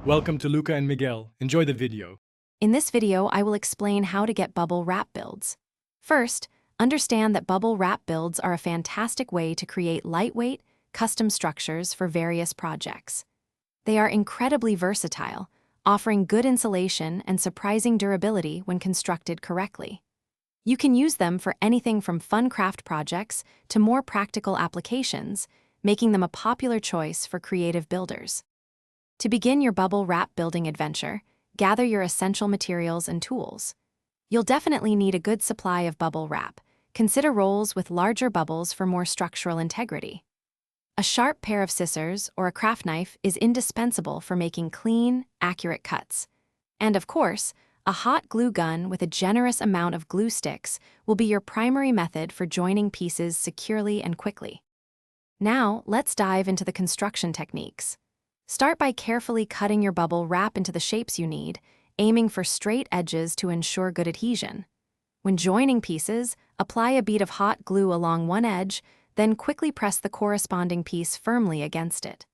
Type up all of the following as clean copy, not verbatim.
Welcome to Luca and Miguel. Enjoy the video. In this video, I will explain how to get bubble wrap builds. First, understand that bubble wrap builds are a fantastic way to create lightweight, custom structures for various projects. They are incredibly versatile, offering good insulation and surprising durability when constructed correctly. You can use them for anything from fun craft projects to more practical applications, making them a popular choice for creative builders. To begin your bubble wrap building adventure, gather your essential materials and tools. You'll definitely need a good supply of bubble wrap. Consider rolls with larger bubbles for more structural integrity. A sharp pair of scissors or a craft knife is indispensable for making clean, accurate cuts. And of course, a hot glue gun with a generous amount of glue sticks will be your primary method for joining pieces securely and quickly. Now, let's dive into the construction techniques. Start by carefully cutting your bubble wrap into the shapes you need, aiming for straight edges to ensure good adhesion. When joining pieces, apply a bead of hot glue along one edge, then quickly press the corresponding piece firmly against it.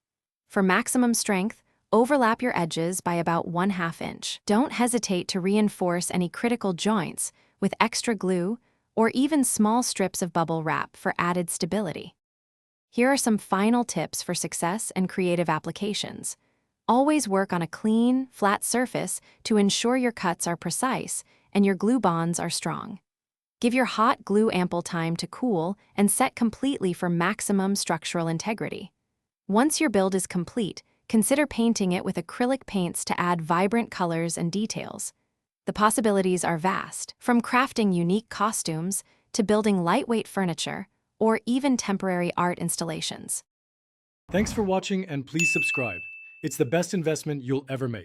For maximum strength, overlap your edges by about 1/2 inch. Don't hesitate to reinforce any critical joints with extra glue or even small strips of bubble wrap for added stability. Here are some final tips for success and creative applications. Always work on a clean, flat surface to ensure your cuts are precise and your glue bonds are strong. Give your hot glue ample time to cool and set completely for maximum structural integrity. Once your build is complete, consider painting it with acrylic paints to add vibrant colors and details. The possibilities are vast, from crafting unique costumes to building lightweight furniture, or even temporary art installations. Thanks for watching and please subscribe. It's the best investment you'll ever make.